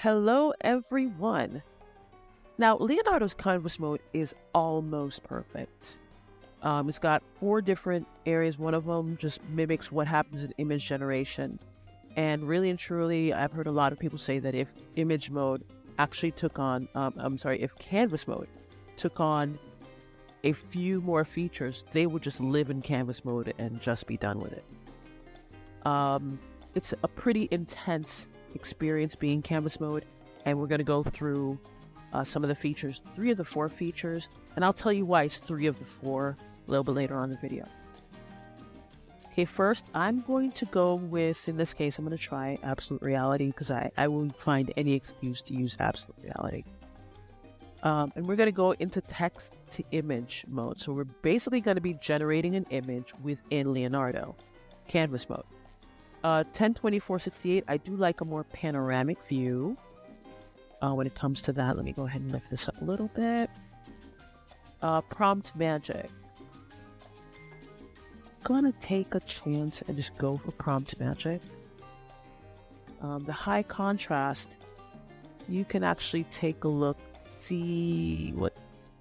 Hello, everyone. Now, Leonardo's canvas mode is almost perfect. It's got 4 different areas. One of them just mimics what happens in image generation. And really and truly, I've heard a lot of people say that if image mode actually took on, if canvas mode took on a few more features, they would just live in canvas mode and just be done with it. It's a pretty intense experience being canvas mode, and we're going to go through some of the features, 3 of the 4 features, and I'll tell you why it's 3 of the 4 a little bit later on in the video. Okay, first I'm going to go with, in this case, I'm going to try absolute reality because I will find any excuse to use absolute reality. And we're going to go into text to image mode. So we're basically going to be generating an image within Leonardo canvas mode. 1024-68, I do like a more panoramic view. When it comes to that, let me go ahead and lift this up a little bit. Prompt magic. Gonna take a chance and just go for prompt magic. The high contrast, you can actually take a look, see what,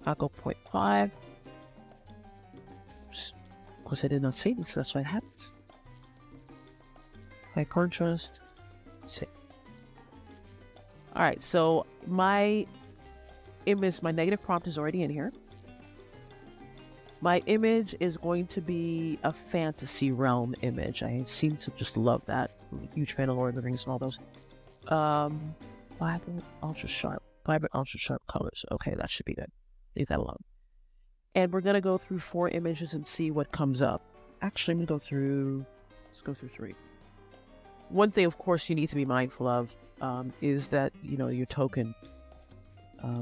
I'll go 0.5. Of course I did not say this, so that's what happens. High contrast, save. Alright, so my image, my negative prompt is already in here. My image is going to be a fantasy realm image. I seem to just love that. I'm a huge fan of Lord of the Rings and all those. Vibrant, ultra sharp colors. Okay, that should be good. Leave that alone. And we're going to go through 4 images and see what comes up. Actually, I'm going to go through, let's go through 3. One thing, of course, you need to be mindful of is that, your token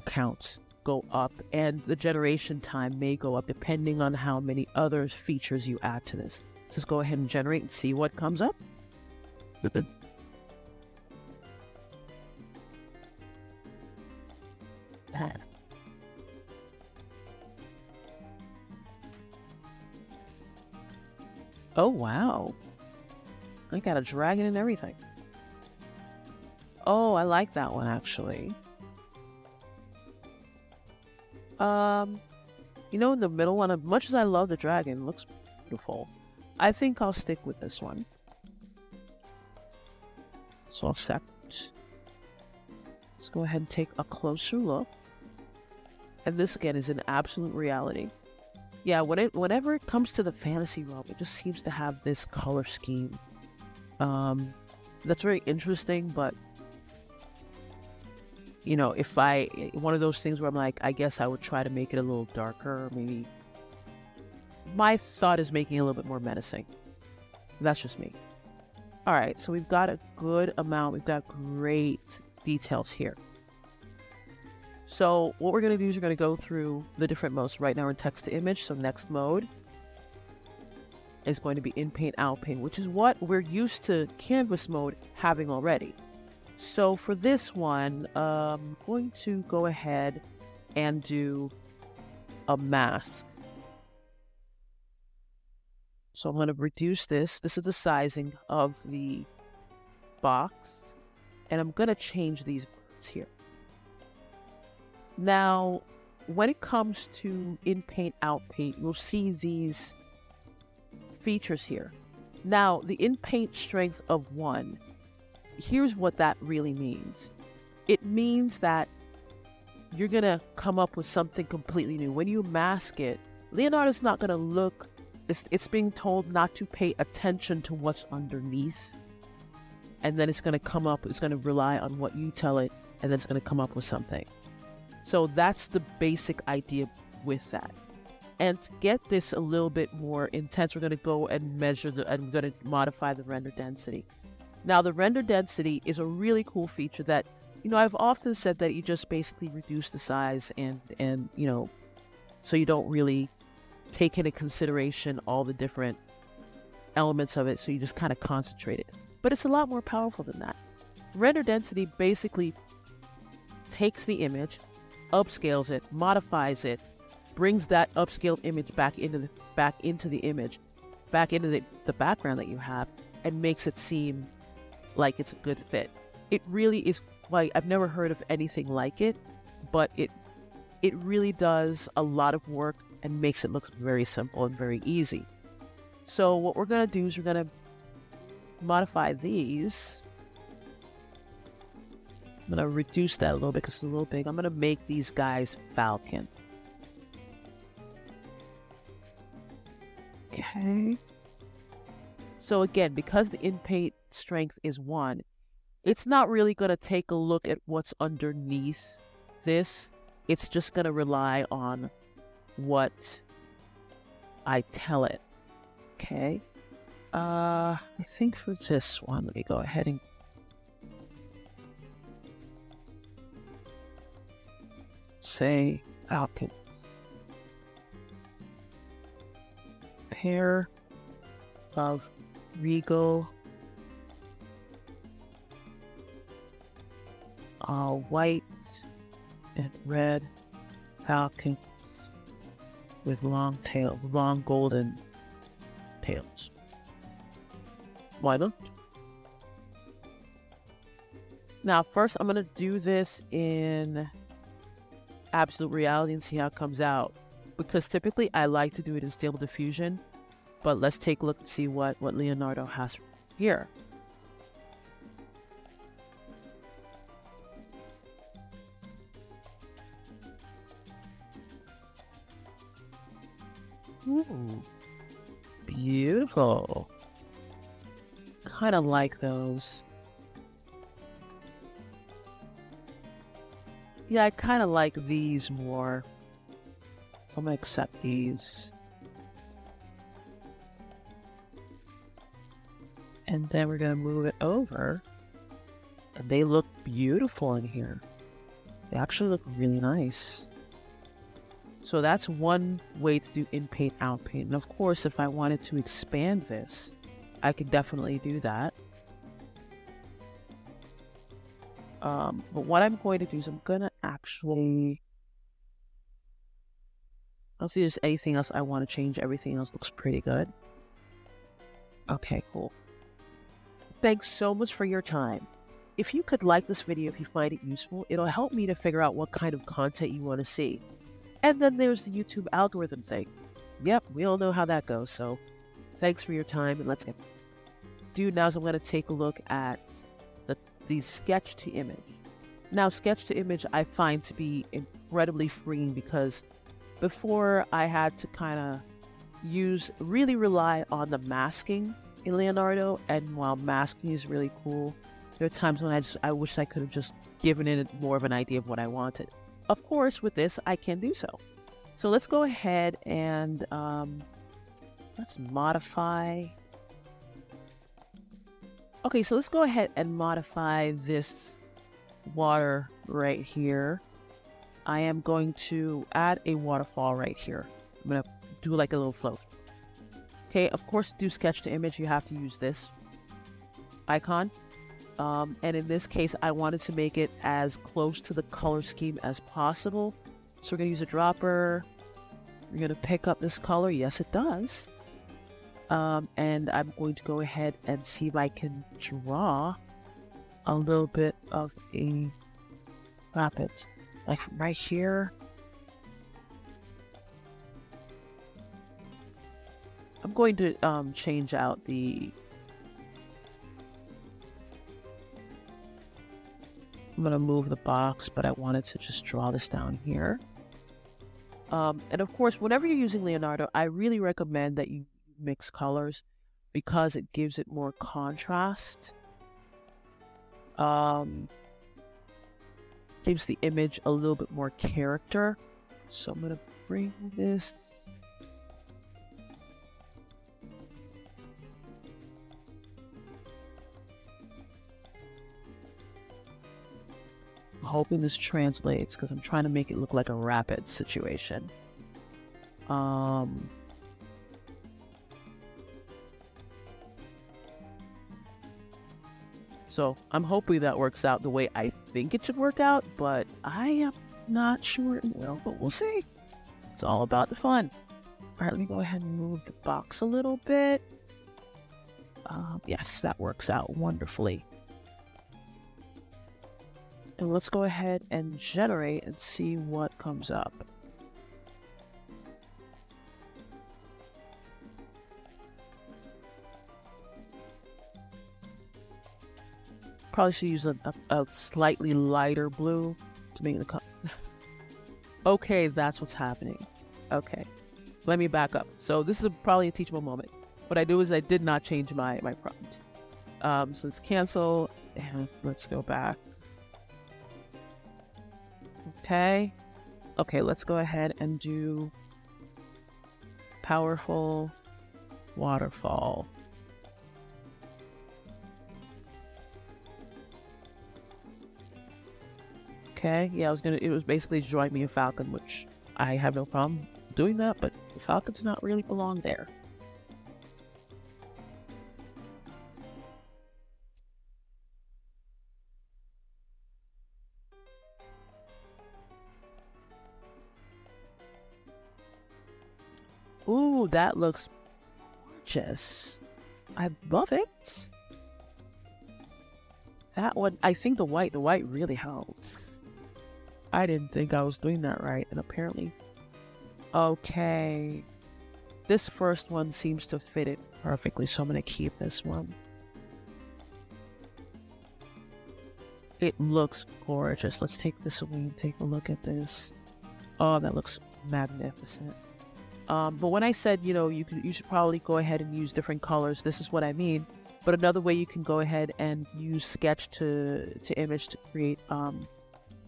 counts go up, and the generation time may go up depending on how many other features you add to this. Just go ahead and generate and see what comes up. Oh, wow. I got a dragon and everything. Oh, I like that one, actually. In the middle one, as much as I love the dragon, it looks beautiful. I think I'll stick with this one. So I'll accept. Let's go ahead and take a closer look. And this, again, is an absolute reality. Yeah, whenever it comes to the fantasy realm, it just seems to have this color scheme. That's very interesting, but if one of those things where I'm like, I guess I would try to make it a little darker, maybe. My thought is making it a little bit more menacing. That's just me. All right, so we've got a good amount. We've got great details here. So what we're going to do is we're going to go through the different modes. Right now we're in text to image, so next mode is going to be in paint, out paint, which is what we're used to canvas mode having already. So for this one, I'm going to go ahead and do a mask. So I'm going to reduce this. This is the sizing of the box. And I'm going to change these words here. Now, when it comes to in paint, out paint, you'll see these features here. Now, the in paint strength of 1. Here's what that really means. It means that you're going to come up with something completely new. When you mask it, Leonardo's not going to look, it's being told not to pay attention to what's underneath. And then it's going to come up, it's going to rely on what you tell it, and then it's going to come up with something. So that's the basic idea with that. And to get this a little bit more intense, we're going to go and measure and we're going to modify the render density. Now, the render density is a really cool feature that, I've often said that you just basically reduce the size and so you don't really take into consideration all the different elements of it. So you just kind of concentrate it. But it's a lot more powerful than that. Render density basically takes the image, upscales it, modifies it, brings that upscaled image back into the image, back into the background that you have, and makes it seem like it's a good fit. it really is like, I've never heard of anything like it, but it really does a lot of work and makes it look very simple and very easy. So what we're going to do is we're going to modify these. I'm going to reduce that a little bit because it's a little big. I'm going to make these guys falcon. Okay. So again, because the in-paint strength is 1, it's not really going to take a look at what's underneath this. It's just going to rely on what I tell it. Okay. I think for this one, let me go ahead and say falcon. Pair of regal white and red falcon with long golden tails. Why not? Now, first I'm going to do this in absolute reality and see how it comes out. Because typically I like to do it in Stable Diffusion. But let's take a look and see what Leonardo has here. Ooh, beautiful. Kind of like those. Yeah, I kind of like these more. So I'm going to accept these. And then we're going to move it over. And they look beautiful in here. They actually look really nice. So that's one way to do in-paint, out-paint. And of course, if I wanted to expand this, I could definitely do that. But what I'm going to do is I'm going to actually... I'll see if there's anything else I want to change. Everything else looks pretty good. Okay, cool. Thanks so much for your time. If you could like this video if you find it useful, it'll help me to figure out what kind of content you want to see. And then there's the YouTube algorithm thing. Yep, we all know how that goes, so thanks for your time, and let's get now I'm going to take a look at the sketch to image. Now, sketch to image I find to be incredibly freeing because before I had to kind of really rely on the masking in Leonardo, and while masking is really cool, there are times when I wish I could have just given it more of an idea of what I wanted. Of course, with this, I can do so. So let's go ahead and let's modify. Okay, so let's go ahead and modify this water right here. I am going to add a waterfall right here. I'm going to do like a little flow. Okay, of course, to do sketch to image, you have to use this icon. And in this case, I wanted to make it as close to the color scheme as possible. So we're going to use a dropper. We're going to pick up this color. Yes, it does. And I'm going to go ahead and see if I can draw a little bit of a rapid. Like right here. I'm going to change out the... I'm going to move the box, but I wanted to just draw this down here. And of course, whenever you're using Leonardo, I really recommend that you mix colors because it gives it more contrast. Gives the image a little bit more character. So I'm going to bring this. I'm hoping this translates because I'm trying to make it look like a rapid situation. So I'm hoping that works out the way I think it should work out, but I am not sure it will, but we'll see. It's all about the fun. All right, let me go ahead and move the box a little bit. Yes, that works out wonderfully. And let's go ahead and generate and see what comes up. Probably should use a slightly lighter blue to make the color. Okay, that's what's happening. Okay, let me back up. So this is probably a teachable moment. What I do is I did not change my prompt. So let's cancel and let's go back. Okay, let's go ahead and do powerful waterfall. Okay, yeah, it was basically drawing me a falcon, which I have no problem doing that, but the falcons not really belong there. Ooh, that looks gorgeous. I love it. That one, I think the white really helped. I didn't think I was doing that right, and apparently. Okay. This first one seems to fit it perfectly, so I'm going to keep this one. It looks gorgeous. Let's take this away and take a look at this. Oh, that looks magnificent. But when I said, you should probably go ahead and use different colors, this is what I mean. But another way you can go ahead and use sketch to image to create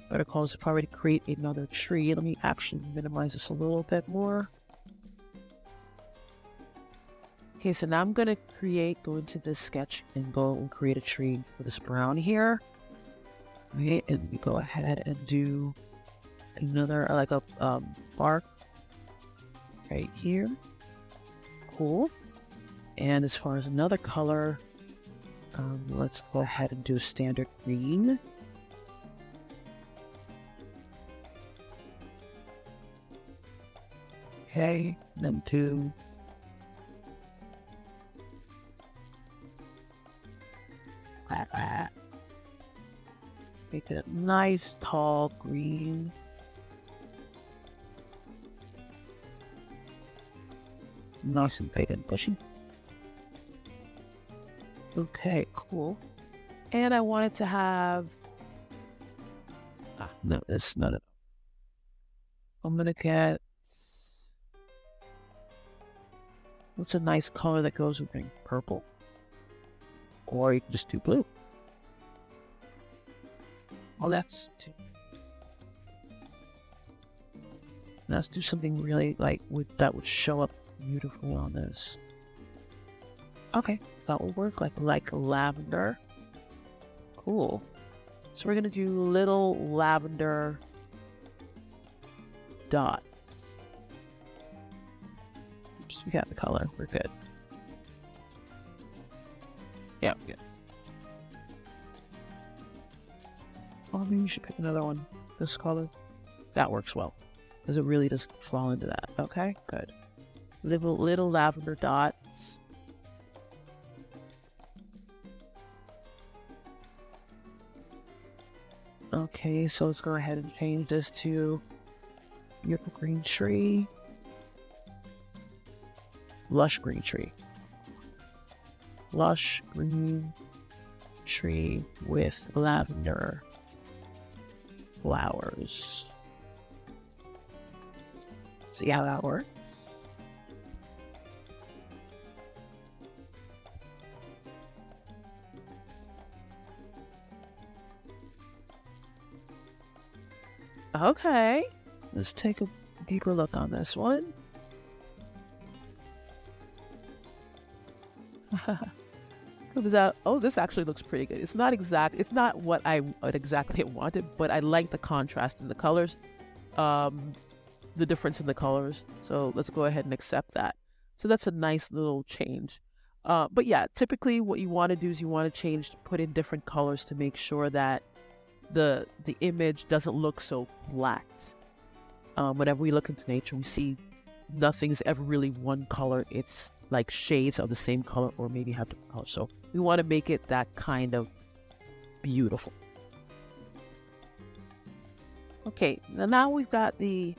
better colors, probably to create another tree. Let me actually minimize this a little bit more. Okay, so now I'm gonna go into this sketch and go and create a tree for this brown here. Okay, and we go ahead and do another like a bark right here. Cool. And as far as another color, let's go ahead and do standard green. Okay, then do make it a nice tall green. Nice and big and bushy. Okay, cool. And I wanted to have no, that's not it. I'm gonna get what's a nice color that goes with green? Purple. Or you can just do blue. Oh, let's do something really like that would show up beautiful on this. Okay, that will work like lavender. Cool. So we're gonna do little lavender dots. Oops, we got the color. We're good. Yeah, we're good. Oh, maybe you should pick another one. This color. That works well. Because it really does fall into that. Okay, good. Little lavender dots. Okay, so let's go ahead and change this to beautiful green tree. Lush green tree. Lush green tree with lavender flowers. See how that works? Okay, let's take a deeper look on this one. Oh, this actually looks pretty good. It's not what I exactly wanted, but I like the contrast in the colors, the difference in the colors. So let's go ahead and accept that. So that's a nice little change. But yeah, typically what you want to do is you want to put in different colors to make sure that the image doesn't look so flat. Whenever we look into nature, we see nothing's ever really one color. It's like shades of the same color or maybe have different colors. So we want to make it that kind of beautiful. Okay, now we've got the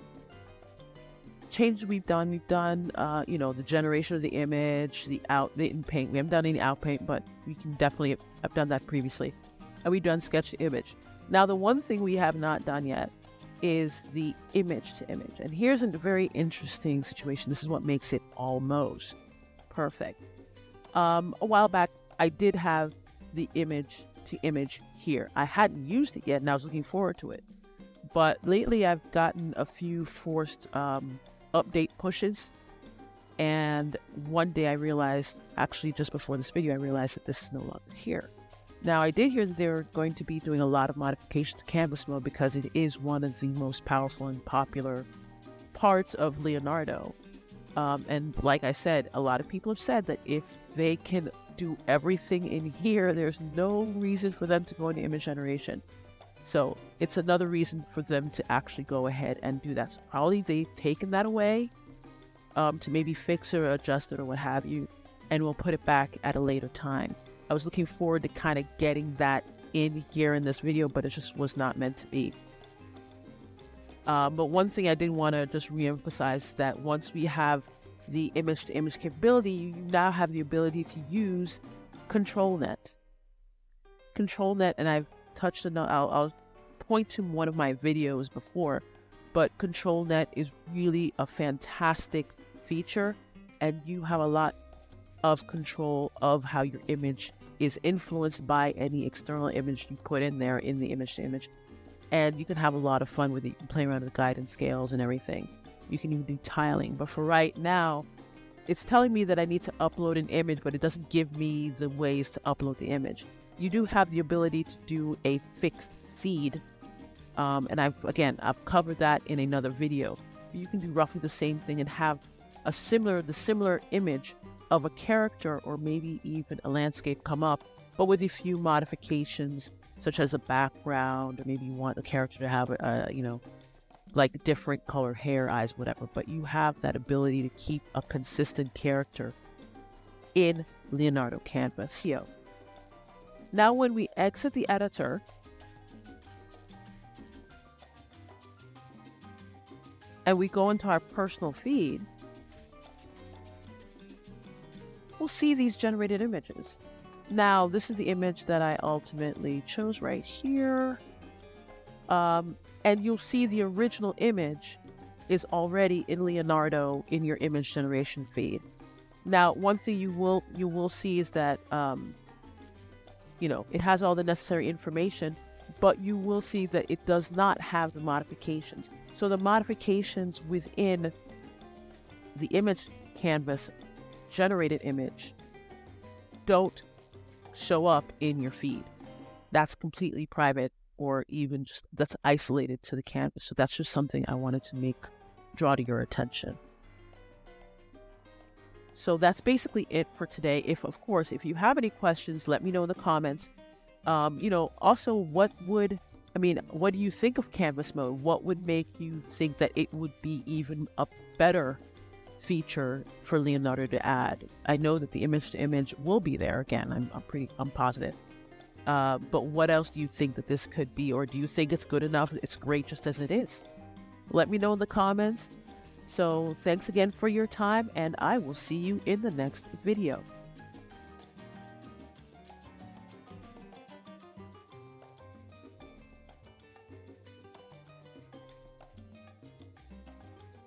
changes we've done. The generation of the image, the in paint. We haven't done any out paint, but we can definitely have done that previously. And we've done sketch to image. Now, the one thing we have not done yet is the image to image. And here's a very interesting situation. This is what makes it almost perfect. A while back, I did have the image to image here. I hadn't used it yet, and I was looking forward to it. But lately, I've gotten a few forced update pushes. And one day I realized, actually just before this video, I realized that this is no longer here. Now, I did hear that they're going to be doing a lot of modifications to canvas mode because it is one of the most powerful and popular parts of Leonardo. And like I said, a lot of people have said that if they can do everything in here, there's no reason for them to go into image generation. So it's another reason for them to actually go ahead and do that. So probably they've taken that away to maybe fix or adjust it or what have you, and we'll put it back at a later time. I was looking forward to kind of getting that in here in this video, but it just was not meant to be. But one thing I did want to just reemphasize that once we have the image-to-image capability, you now have the ability to use ControlNet. ControlNet, and I've touched on, I'll point to one of my videos before, but ControlNet is really a fantastic feature, and you have a lot of control of how your image is influenced by any external image you put in there in the image to image. And you can have a lot of fun with it. You can play around with guidance scales and everything. You can even do tiling. But for right now, it's telling me that I need to upload an image, but it doesn't give me the ways to upload the image. You do have the ability to do a fixed seed. And I've covered that in another video. You can do roughly the same thing and have the similar image of a character or maybe even a landscape come up, but with a few modifications, such as a background, or maybe you want the character to have like different color hair, eyes, whatever. But you have that ability to keep a consistent character in Leonardo Canvas. Now, when we exit the editor, and we go into our personal feed, we'll see these generated images. Now, this is the image that I ultimately chose right here. And you'll see the original image is already in Leonardo in your image generation feed. Now, one thing you will see is that, it has all the necessary information, but you will see that it does not have the modifications. So the modifications within the image canvas generated image don't show up in your feed. That's completely private, or even just that's isolated to the canvas. So that's just something I wanted to draw to your attention. So that's basically it for today. Of course, if you have any questions, let me know in the comments. Also, what do you think of canvas mode? What would make you think that it would be even a better feature for Leonardo to add? I know that the image to image will be there again. I'm positive. But what else do you think that this could be? Or do you think it's good enough? It's great just as it is? Let me know in the comments. So thanks again for your time, and I will see you in the next video.